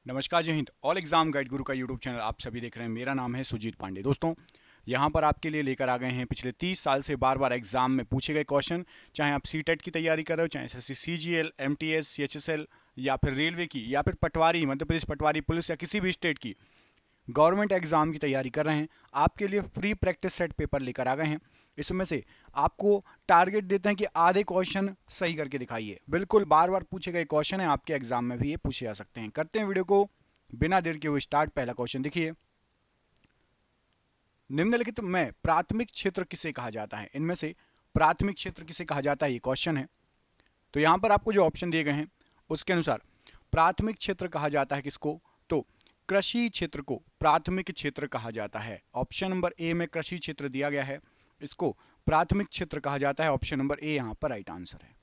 नमस्कार, जय Hind. All exam guide गुरु का यूट्यूब चैनल आप सभी देख रहे हैं। मेरा नाम है सुजीत पांडे। दोस्तों, यहाँ पर आपके लिए लेकर आ गए हैं पिछले 30 साल से बार बार एग्जाम में पूछे गए क्वेश्चन। चाहे आप सीटेट की तैयारी कर रहे हो, चाहे एसएससी सीजीएल, एमटीएस, सीएचएसएल या फिर रेलवे की या फिर पटवारी, मध्य प्रदेश पटवारी पुलिस या किसी भी स्टेट की गवर्नमेंट एग्जाम की तैयारी कर रहे हैं, आपके लिए फ्री प्रैक्टिस सेट पेपर लेकर आ गए हैं। इसमें से आपको टारगेट देते हैं कि आधे क्वेश्चन सही करके दिखाइए। बिल्कुल बार बार पूछे गए क्वेश्चन है, आपके एग्जाम में भी ये पूछे जा सकते हैं। करते हैं वीडियो को बिना देर के हुए स्टार्ट। पहला क्वेश्चन देखिए, निम्नलिखित में प्राथमिक क्षेत्र किसे कहा जाता है? इनमें से प्राथमिक क्षेत्र किसे कहा जाता है, ये क्वेश्चन है। तो यहां पर आपको जो ऑप्शन दिए गए हैं उसके अनुसार प्राथमिक क्षेत्र कहा जाता है किसको? तो कृषि क्षेत्र को प्राथमिक क्षेत्र कहा जाता है। ऑप्शन नंबर ए में कृषि क्षेत्र दिया गया है, इसको प्राथमिक क्षेत्र कहा जाता है। ऑप्शन नंबर ए यहां पर राइट आंसर है।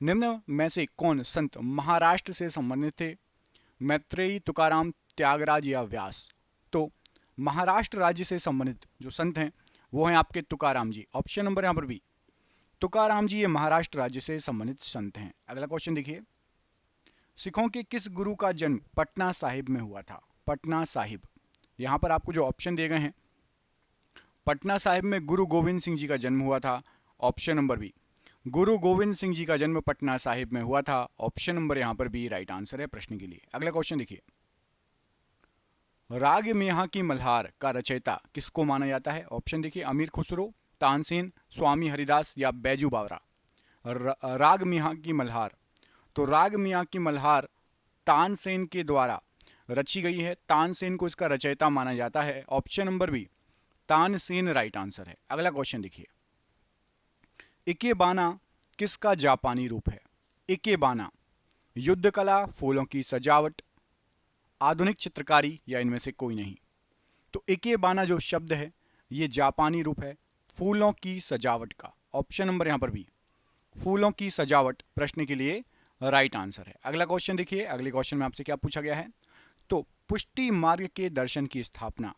निम्न में से कौन संत महाराष्ट्र से संबंधित थे? मैत्रेयी, तुकाराम, त्यागराज या व्यास? तो महाराष्ट्र राज्य से संबंधित जो संत हैं वो हैं आपके तुकाराम जी। ऑप्शन नंबर यहां पर भी तुकाराम जी, ये महाराष्ट्र राज्य से संबंधित संत हैं। अगला क्वेश्चन देखिए, सिखों के किस गुरु का जन्म पटना साहिब में हुआ था? पटना साहिब, यहां पर आपको जो ऑप्शन दिए गए हैं, पटना साहिब में गुरु गोविंद सिंह जी का जन्म हुआ था। ऑप्शन नंबर बी, गुरु गोविंद सिंह जी का जन्म पटना साहिब में हुआ था। ऑप्शन नंबर यहां पर बी राइट आंसर है प्रश्न के लिए। अगला क्वेश्चन देखिए, राग मियां की मल्हार का रचयिता किसको माना जाता है? ऑप्शन देखिए, अमीर खुसरो, तानसेन, स्वामी हरिदास या बैजू बावरा। राग मियां की मल्हार, तो राग मियां की मल्हार तानसेन के द्वारा रची गई है। तानसेन को इसका रचयिता माना जाता है। Option number B Tansen right answer है। अगला क्वेश्चन देखिए, इकेबाना किसका जापानी रूप है? इकेबाना युद्ध कला, फूलों की सजावट, आधुनिक चित्रकारी या इनमें से कोई नहीं? तो इकेबाना जो शब्द है ये जापानी रूप है फूलों की सजावट का। ऑप्शन नंबर यहां पर भी फूलों की सजावट प्रश्न के लिए राइट आंसर है। अगला क्वेश्चन देखिए, अगले क्वेश्चन में आपसे क्या पूछा गया है? तो पुष्टि मार्ग के दर्शन की स्थापना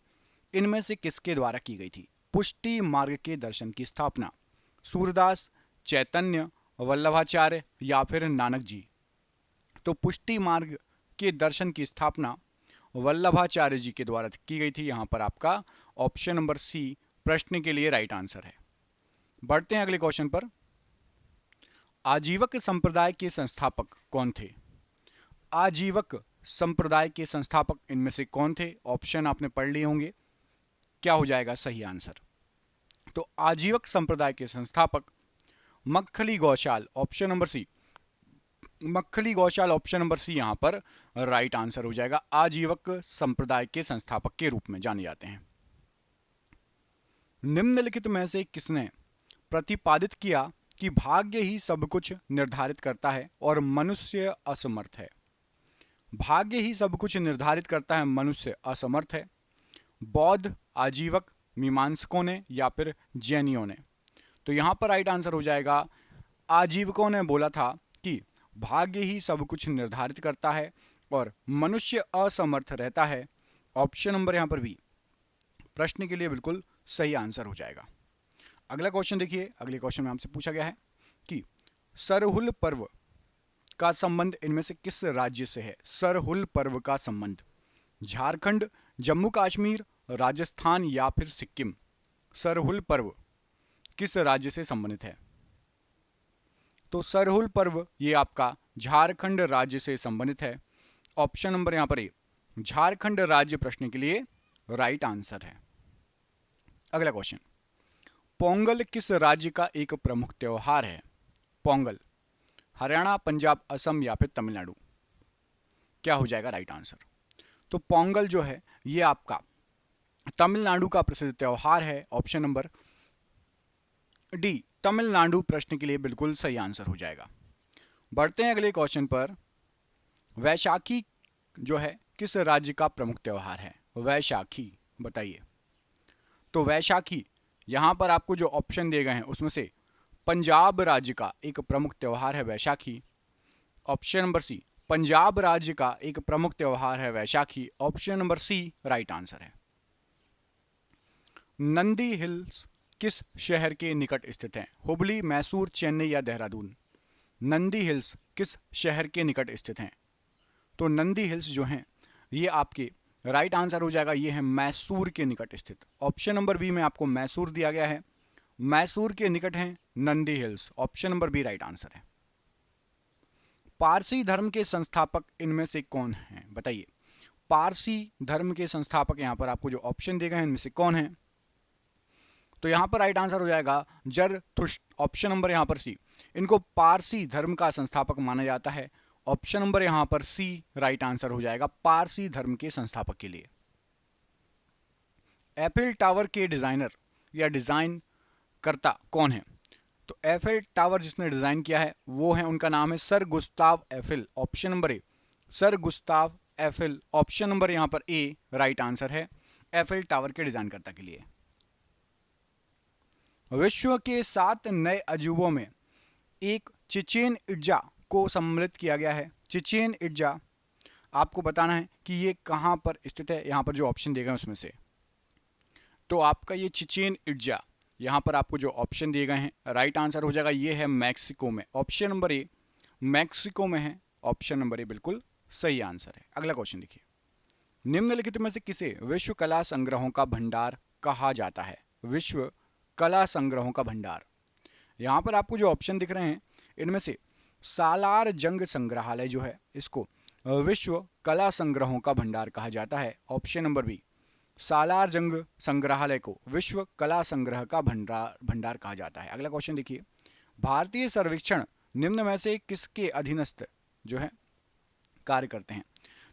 इनमें से किसके द्वारा की गई थी? पुष्टि मार्ग के दर्शन की स्थापना सूरदास, चैतन्य, वल्लभाचार्य या फिर नानक जी? तो पुष्टि मार्ग के दर्शन की स्थापना वल्लभाचार्य जी के द्वारा की गई थी। यहां पर आपका ऑप्शन नंबर सी प्रश्न के लिए राइट आंसर है। बढ़ते हैं अगले क्वेश्चन पर। आजीवक संप्रदाय के संस्थापक कौन थे? आजीवक संप्रदाय के संस्थापक इनमें से कौन थे? ऑप्शन आपने पढ़ लिए होंगे, क्या हो जाएगा सही आंसर? तो आजीवक संप्रदाय के संस्थापक Makkhali Gosala, option number C, Makkhali Gosala option number C यहां पर राइट आंसर हो जाएगा। आजीवक संप्रदाय के संस्थापक के रूप में जाने जाते हैं। निम्नलिखित में से किसने प्रतिपादित किया कि भाग्य ही सब कुछ निर्धारित करता है और मनुष्य असमर्थ है? भाग्य ही सब कुछ निर्धारित करता है, मनुष्य असमर्थ है। बौद्ध, आजीवक, मीमांसकों ने या फिर जैनियों ने? तो यहां पर राइट आंसर हो जाएगा, आजीवकों ने बोला था कि भाग्य ही सब कुछ निर्धारित करता है और मनुष्य असमर्थ रहता है। ऑप्शन नंबर यहां पर भी प्रश्न के लिए बिल्कुल सही आंसर हो जाएगा। अगला क्वेश्चन देखिए, अगले क्वेश्चन में हमसे पूछा गया है कि सरहुल पर्व का संबंध इनमें से किस राज्य से है? सरहुल पर्व का संबंध झारखंड, जम्मू कश्मीर, राजस्थान या फिर सिक्किम? सरहुल पर्व किस राज्य से संबंधित है? तो सरहुल पर्व ये आपका झारखंड राज्य से संबंधित है। ऑप्शन नंबर यहां पर ए झारखंड राज्य प्रश्न के लिए राइट आंसर है। अगला क्वेश्चन, पोंगल किस राज्य का एक प्रमुख त्योहार है? पोंगल हरियाणा, पंजाब, असम या फिर तमिलनाडु? क्या हो जाएगा राइट आंसर? तो पोंगल जो है ये आपका तमिलनाडु का प्रसिद्ध त्योहार है। ऑप्शन नंबर डी तमिलनाडु प्रश्न के लिए बिल्कुल सही आंसर हो जाएगा। बढ़ते हैं अगले क्वेश्चन पर। वैशाखी जो है किस राज्य का प्रमुख त्योहार है? वैशाखी बताइए। तो वैशाखी यहां पर आपको जो ऑप्शन दिए गए हैं उसमें से पंजाब राज्य का एक प्रमुख त्योहार है Vaisakhi. Option number C, Punjab राज्य का एक प्रमुख त्योहार है Vaisakhi. Option number C right answer है। नंदी हिल्स किस शहर के निकट स्थित है? हुबली, मैसूर, चेन्नई या देहरादून? नंदी हिल्स किस शहर के निकट स्थित हैं? तो नंदी हिल्स जो हैं ये आपके राइट आंसर हो जाएगा। ये है मैसूर के निकट स्थित। ऑप्शन नंबर बी में आपको मैसूर दिया गया है, मैसूर के निकट हैं Nandi hills. Option number B right answer है। पारसी धर्म के संस्थापक इनमें से कौन हैं, बताइए। पारसी धर्म के संस्थापक यहां पर आपको जो ऑप्शन दिए गए हैं इनमें से कौन है, तो यहां पर राइट आंसर हो जाएगा जरथुष्ट्र। ऑप्शन नंबर यहां पर सी, इनको पारसी धर्म का संस्थापक माना जाता है। ऑप्शन नंबर यहां पर सी राइट आंसर हो जाएगा पारसी धर्म के संस्थापक के लिए। एफिल टावर के डिजाइनर या डिजाइन करता कौन है, तो एफिल टावर जिसने डिजाइन किया है वो है, उनका नाम है sir Gustav Eiffel. Option number ए sir Gustav Eiffel. Option number यहां पर ए राइट आंसर है एफिल टावर के डिजाइनकर्ता के लिए। विश्व के 7 नए अजूबों में एक चिचेन इट्जा को सम्मिलित किया गया है। चिचेन इट्जा आपको बताना है कि ये कहां पर स्थित है, यहां पर जो ऑप्शन दिए गए उसमें से। तो आपका ये चिचेन इट्जा यहां पर आपको जो ऑप्शन दिए गए हैं राइट आंसर हो जाएगा, ये है मैक्सिको में। ऑप्शन नंबर ए मैक्सिको में है। ऑप्शन नंबर ए बिल्कुल सही आंसर है। अगला क्वेश्चन देखिए, निम्नलिखित में से किसे विश्व कला संग्रहों का भंडार कहा जाता है। विश्व कला संग्रहों का भंडार, यहां पर आपको जो ऑप्शन दिख रहे हैं इनमें से सालार जंग संग्रहालय जो है इसको विश्व कला संग्रहों का भंडार कहा जाता है। ऑप्शन नंबर बी सालार जंग संग्रहालय को विश्व कला संग्रह का भंडार कहा जाता है। अगला क्वेश्चन देखिए, भारतीय सर्वेक्षण निम्न में से किसके अधीनस्थ जो है कार्य करते हैं,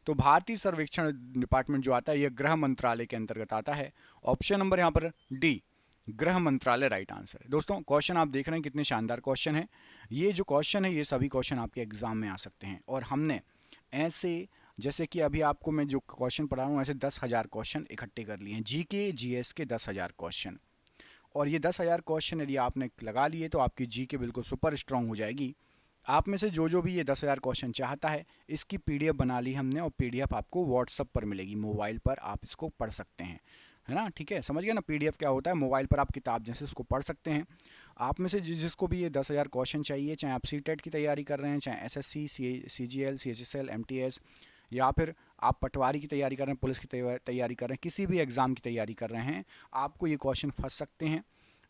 तो भारतीय सर्वेक्षण डिपार्टमेंट जो आता है यह गृह मंत्रालय के अंतर्गत आता है। ऑप्शन नंबर यहाँ पर डी गृह मंत्रालय राइट आंसर है। दोस्तों क्वेश्चन आप देख रहे हैं कितने शानदार क्वेश्चन है। ये जो क्वेश्चन है ये सभी क्वेश्चन आपके एग्जाम में आ सकते हैं, और हमने ऐसे जैसे कि अभी आपको मैं जो क्वेश्चन पढ़ा रहा हूँ ऐसे 10,000 क्वेश्चन इकट्ठे कर लिए हैं, जीके जीएस के 10,000 क्वेश्चन। और ये 10,000 क्वेश्चन यदि आपने लगा लिए तो आपकी जीके बिल्कुल सुपर स्ट्रांग हो जाएगी। आप में से जो भी ये 10,000 क्वेश्चन चाहता है इसकी पीडीएफ बना ली हमने, और पीडीएफ आपको व्हाट्सएप पर मिलेगी, मोबाइल पर आप इसको पढ़ सकते हैं, है ना। ठीक है, समझ गए ना पीडीएफ क्या होता है। मोबाइल पर आप किताब जैसे उसको पढ़ सकते हैं। आप में से जिसको भी ये 10,000 क्वेश्चन चाहिए, चाहे आप सीटेट की तैयारी कर रहे हैं, चाहे एसएससी, सीजीएल, सीएचएसएल, एमटीएस, या फिर आप पटवारी की तैयारी कर रहे हैं, पुलिस की तैयारी कर रहे हैं, किसी भी एग्ज़ाम की तैयारी कर रहे हैं, आपको ये क्वेश्चन फंस सकते हैं।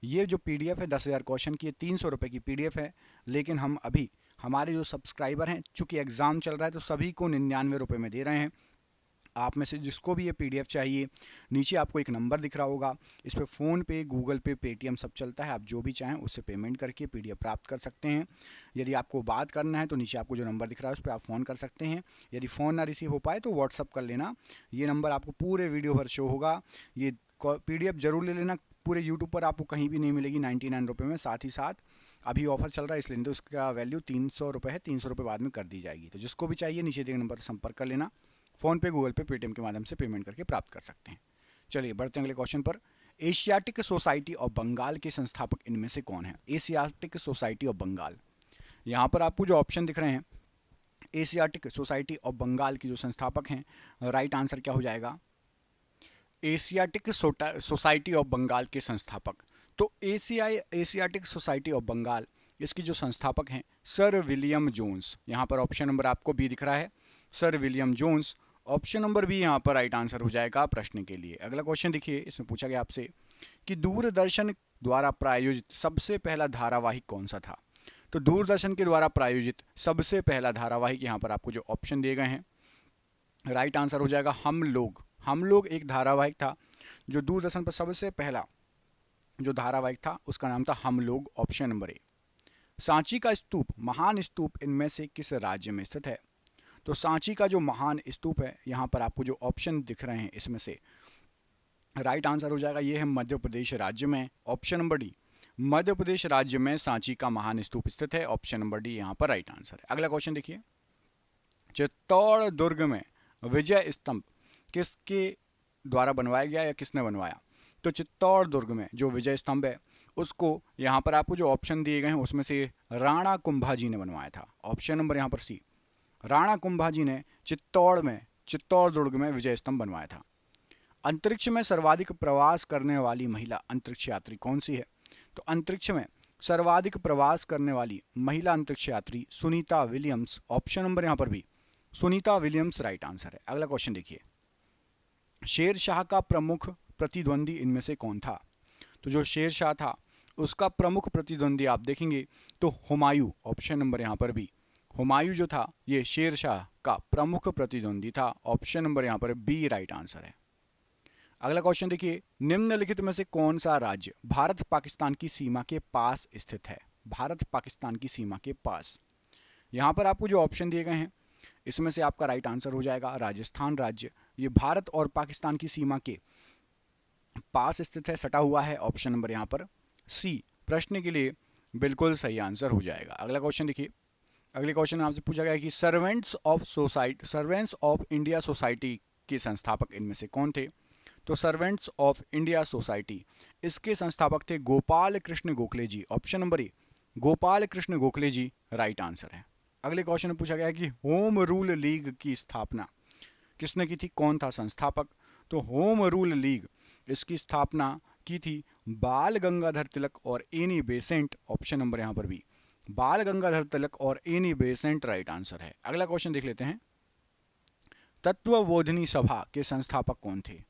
ये जो पीडीएफ है 10,000 क्वेश्चन की, ये 300 रुपये की पीडीएफ है, लेकिन हम अभी हमारे जो सब्सक्राइबर हैं, चूँकि एग्ज़ाम चल रहा है तो सभी को 99 रुपये में दे रहे हैं। आप में से जिसको भी ये पीडीएफ चाहिए, नीचे आपको एक नंबर दिख रहा होगा, इस पर फ़ोन पे, गूगल पे, पेटीएम सब चलता है। आप जो भी चाहें उससे पेमेंट करके पीडीएफ प्राप्त कर सकते हैं। यदि आपको बात करना है तो नीचे आपको जो नंबर दिख रहा है उस पर आप फ़ोन कर सकते हैं। यदि फ़ोन ना रिसीव हो पाए तो व्हाट्सअप कर लेना, ये नंबर आपको पूरे वीडियो भर शो होगा। ये पीडीएफ जरूर ले लेना, पूरे यूट्यूब पर आपको कहीं भी नहीं मिलेगी 99 रुपये में। साथ ही साथ अभी ऑफर चल रहा है इसलिए तो उसका वैल्यू 300 रुपये है, 300 रुपये बाद में कर दी जाएगी। तो जिसको भी चाहिए नीचे दिए नंबर पर संपर्क कर लेना, फ़ोन पे, गूगल पे, पेटीएम के माध्यम से पेमेंट करके प्राप्त कर सकते हैं। चलिए बढ़ते हैं अगले क्वेश्चन पर। एशियाटिक सोसाइटी ऑफ बंगाल के संस्थापक इनमें से कौन है। एशियाटिक सोसाइटी ऑफ बंगाल, यहाँ पर आपको जो ऑप्शन दिख रहे हैं एशियाटिक सोसाइटी ऑफ बंगाल के जो संस्थापक हैं, राइट आंसर क्या हो जाएगा, एशियाटिक सोसाइटी ऑफ बंगाल के संस्थापक। तो एशियाटिक सोसाइटी ऑफ बंगाल, इसकी जो संस्थापक हैं सर विलियम जोन्स। यहाँ पर ऑप्शन नंबर आपको बी दिख रहा है, sir William Jones. Option number B यहाँ पर राइट आंसर हो जाएगा प्रश्न के लिए। अगला क्वेश्चन देखिए, इसमें पूछा गया आपसे कि दूरदर्शन द्वारा प्रायोजित सबसे पहला धारावाहिक कौन सा था। तो दूरदर्शन के द्वारा प्रायोजित सबसे पहला धारावाहिक, यहाँ पर आपको जो ऑप्शन दिए गए हैं राइट आंसर हो जाएगा हम लोग। हम लोग एक धारावाहिक था जो दूरदर्शन पर सबसे पहला जो धारावाहिक था उसका नाम था हम लोग। ऑप्शन नंबर ए। सांची का स्तूप, महान स्तूप इनमें से किस राज्य में स्थित है। तो सांची का जो महान स्तूप है, यहाँ पर आपको जो ऑप्शन दिख रहे हैं इसमें से राइट आंसर हो जाएगा, ये है मध्य प्रदेश राज्य में। Option number D, Madhya Pradesh राज्य में सांची का महान स्तूप स्थित है। ऑप्शन नंबर डी यहाँ पर राइट आंसर है। अगला क्वेश्चन देखिए, चित्तौड़ दुर्ग में विजय स्तंभ किसके द्वारा बनवाया गया या किसने बनवाया। तो चित्तौड़ दुर्ग में जो विजय स्तंभ है उसको यहाँ पर आपको जो ऑप्शन दिए गए हैं उसमें से राणा कुंभाजी ने बनवाया था। ऑप्शन नंबर यहाँ पर सी, राणा कुंभाजी ने चित्तौड़ दुर्ग में विजय स्तंभ बनवाया था। अंतरिक्ष में सर्वाधिक प्रवास करने वाली महिला अंतरिक्ष यात्री कौन सी है। तो अंतरिक्ष में सर्वाधिक प्रवास करने वाली महिला अंतरिक्ष यात्री सुनीता विलियम्स। ऑप्शन नंबर यहाँ पर भी सुनीता विलियम्स राइट आंसर है। अगला क्वेश्चन देखिए, शेर शाह का प्रमुख प्रतिद्वंदी इनमें से कौन था? तो जो शेर शाह था उसका प्रमुख प्रतिद्वंदी आप देखेंगे तो हुमायूं, ऑप्शन नंबर यहाँ पर बी, हुमायूं जो था ये शेर शाह का प्रमुख प्रतिद्वंदी था, ऑप्शन नंबर यहाँ पर बी राइट आंसर है। अगला क्वेश्चन देखिए, निम्नलिखित में से कौन सा राज्य भारत पाकिस्तान की सीमा के पास स्थित है? भारत पाकिस्तान की सीमा के पास, यहाँ पर आपको जो ऑप्शन दिए गए हैं इसमें से आपका राइट आंसर हो जाएगा राजस्थान राज्य। ये भारत और पाकिस्तान की सीमा के पास स्थित है, सटा हुआ है, ऑप्शन नंबर यहाँ पर सी प्रश्न के लिए बिल्कुल सही आंसर हो जाएगा। अगला क्वेश्चन देखिए, अगले क्वेश्चन में आपसे पूछा गया कि सर्वेंट्स ऑफ इंडिया सोसाइटी के संस्थापक इनमें से कौन थे? तो सर्वेंट्स ऑफ इंडिया सोसाइटी, इसके संस्थापक थे Gopal Krishna Gokhale ji, option number A Gopal Krishna Gokhale ji right answer है। अगले क्वेश्चन में पूछा गया कि होम रूल लीग की स्थापना किसने की थी, कौन था संस्थापक? तो होम रूल लीग इसकी स्थापना की थी बाल गंगाधर तिलक और एनी बेसेंट, ऑप्शन नंबर यहाँ पर भी बाल गंगाधर तिलक और एनी बेसेंट राइट आंसर है। अगला क्वेश्चन देख लेते हैं, तत्वबोधिनी सभा के संस्थापक कौन थे?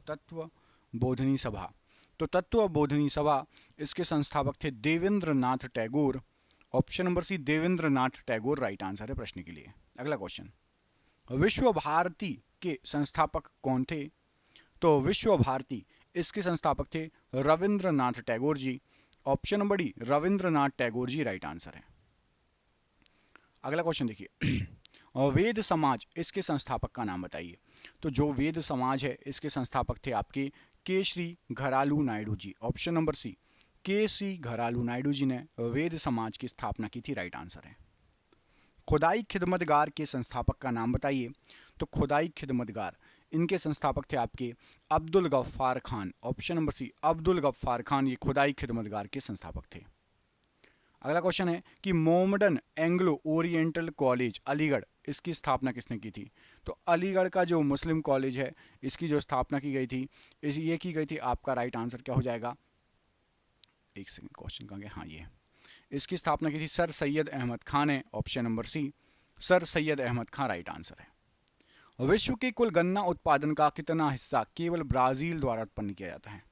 तत्वबोधिनी सभा, तो तत्वबोधिनी सभा इसके संस्थापक थे Devendra Nath Tagore, option number C Devendra Nath Tagore right answer है प्रश्न के लिए। अगला क्वेश्चन, विश्व भारती के संस्थापक कौन थे? तो विश्व भारती इसके संस्थापक थे Rabindranath Tagore ji, option number D Rabindranath Tagore ji right answer है। अगला क्वेश्चन देखिए, वेद समाज इसके संस्थापक का नाम बताइए। तो जो वेद समाज है इसके संस्थापक थे आपके के श्री घरालू नायडू जी, ऑप्शन नंबर सी के श्री घरालू नायडू जी ने वेद समाज की स्थापना की थी, राइट आंसर है। खुदाई खिदमतगार के संस्थापक का नाम बताइए। तो खुदाई खिदमतगार इनके संस्थापक थे आपके Abdul Ghaffar Khan, option number C Abdul Ghaffar Khan ये खुदाई खिदमतगार के संस्थापक थे। अगला क्वेश्चन है कि मोमडन एंग्लो ओरिएंटल कॉलेज अलीगढ़ इसकी स्थापना किसने की थी? तो अलीगढ़ का जो मुस्लिम कॉलेज है इसकी जो स्थापना की गई थी ये की गई थी, आपका राइट आंसर क्या हो जाएगा? एक सेकंड, क्वेश्चन कहाँ गया? हाँ, ये इसकी स्थापना की थी सर सैयद अहमद खान है, option number C sir Syed Ahmad Khan right answer है। विश्व के कुल गन्ना उत्पादन का कितना हिस्सा केवल ब्राज़ील द्वारा उत्पन्न किया जाता है?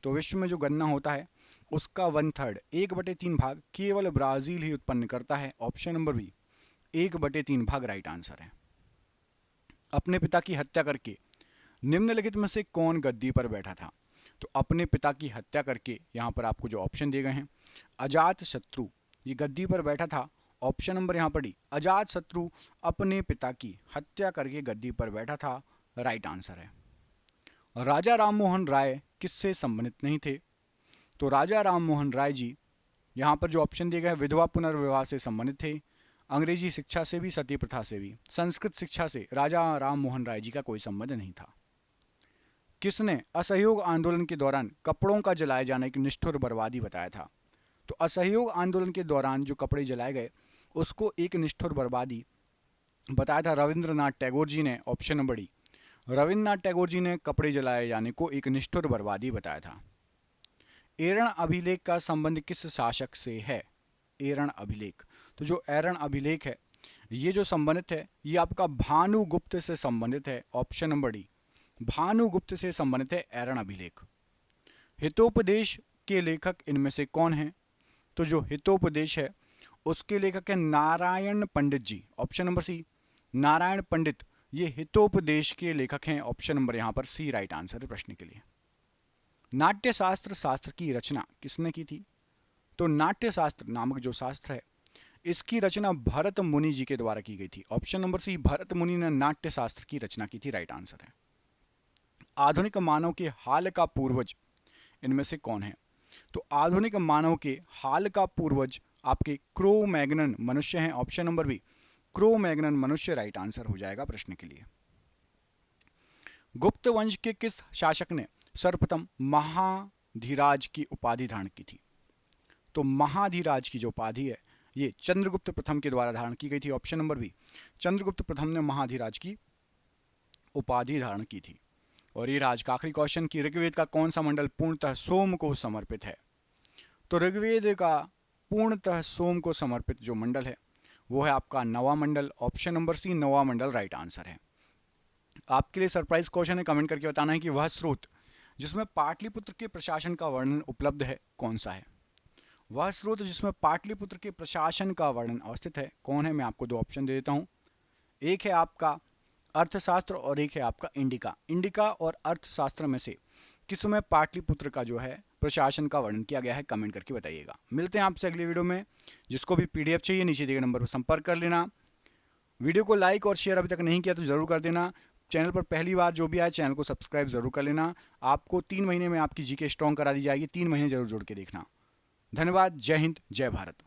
तो विश्व में जो गन्ना होता है उसका 1/3 1/3 भाग केवल ब्राज़ील ही उत्पन्न करता है, ऑप्शन नंबर बी 1/3 भाग राइट आंसर है। अपने पिता की हत्या करके निम्नलिखित में से कौन गद्दी पर बैठा था? तो अपने पिता की हत्या करके यहाँ पर आपको जो ऑप्शन दिए गए हैं, अजात शत्रु ये गद्दी पर बैठा था, ऑप्शन नंबर यहाँ पर डी अजात शत्रु अपने पिता की हत्या करके गद्दी पर बैठा था, राइट आंसर है। राजा राम मोहन राय किससे संबंधित नहीं थे? तो राजा राम मोहन राय जी यहाँ पर जो ऑप्शन दिए गए विधवा पुनर्विवाह से संबंधित थे, अंग्रेजी शिक्षा से भी, सती प्रथा से भी, संस्कृत शिक्षा से राजा राम मोहन राय जी का कोई संबंध नहीं था। किसने असहयोग आंदोलन के दौरान कपड़ों का जलाए जाने की निष्ठुर बर्बादी बताया था? तो असहयोग आंदोलन के दौरान जो कपड़े जलाए गए उसको एक निष्ठुर बर्बादी बताया था रविंद्रनाथ टैगोर जी ने, option number D Rabindranath Tagore ji ने कपड़े जलाए जाने को एक निष्ठुर बर्बादी बताया था। एरण अभिलेख का संबंध किस शासक से है? एरण अभिलेख, तो जो एरण अभिलेख है ये जो संबंधित है ये आपका भानुगुप्त से संबंधित है, ऑप्शन नंबर डी भानुगुप्त से संबंधित है एरण अभिलेख। हितोपदेश के लेखक इनमें से कौन है? तो जो हितोपदेश है उसके लेखक है नारायण पंडित जी, ऑप्शन नंबर सी नारायण पंडित ये हितोपदेश के लेखक हैं, ऑप्शन नंबर यहाँ पर सी राइट आंसर है प्रश्न के लिए। नाट्यशास्त्र शास्त्र की रचना किसने की थी? तो नाट्यशास्त्र नामक जो शास्त्र है इसकी रचना भरत मुनि जी के द्वारा की गई थी, ऑप्शन नंबर सी भरत मुनि ने नाट्यशास्त्र की रचना की थी, राइट आंसर है। आधुनिक मानव के हाल का पूर्वज इनमें से कौन है? तो आधुनिक मानव के हाल का पूर्वज आपके क्रो मैग्नन मनुष्य हैं, option number B cro magnon मनुष्य राइट आंसर हो जाएगा प्रश्न के लिए। गुप्त वंश के किस शासक ने सर्वप्रथम महाधीराज की उपाधि धारण की थी? तो महाधीराज की जो उपाधि है ये चंद्रगुप्त प्रथम के द्वारा धारण की गई थी, ऑप्शन नंबर बी चंद्रगुप्त प्रथम ने महाधीराज की उपाधि धारण की थी। और ये राज का आखिरी क्वेश्चन कि ऋग्वेद का कौन सा मंडल पूर्णतः सोम को समर्पित है? तो ऋग्वेद का पूर्णतः सोम को समर्पित जो मंडल है वो है आपका नवा मंडल। ऑप्शन नंबर सी नवा मंडल राइट आंसर है। आपके लिए सरप्राइज क्वेश्चन है, कमेंट करके बताना है कि वह स्रोत जिसमें पाटलिपुत्र के प्रशासन का वर्णन उपलब्ध है कौन सा है। वह स्रोत जिसमें पाटलिपुत्र के प्रशासन का वर्णन अवस्थित है कौन है। मैं आपको दो ऑप्शन दे देता हूँ। एक है आपका अर्थशास्त्र और एक है आपका इंडिका। इंडिका और अर्थशास्त्र में से किसमें पाटलिपुत्र का जो है प्रशासन का वर्णन किया गया है, कमेंट करके बताइएगा। मिलते हैं आपसे अगली वीडियो में। जिसको भी पीडीएफ चाहिए नीचे दिए गए नंबर पर संपर्क कर लेना। वीडियो को लाइक और शेयर अभी तक नहीं किया तो ज़रूर कर देना। चैनल पर पहली बार जो भी आए चैनल को सब्सक्राइब जरूर कर लेना। आपको 3 महीने में आपकी जीके स्ट्रॉन्ग करा दी जाएगी, 3 महीने जरूर जोड़ के देखना। धन्यवाद। जय हिंद, जय भारत।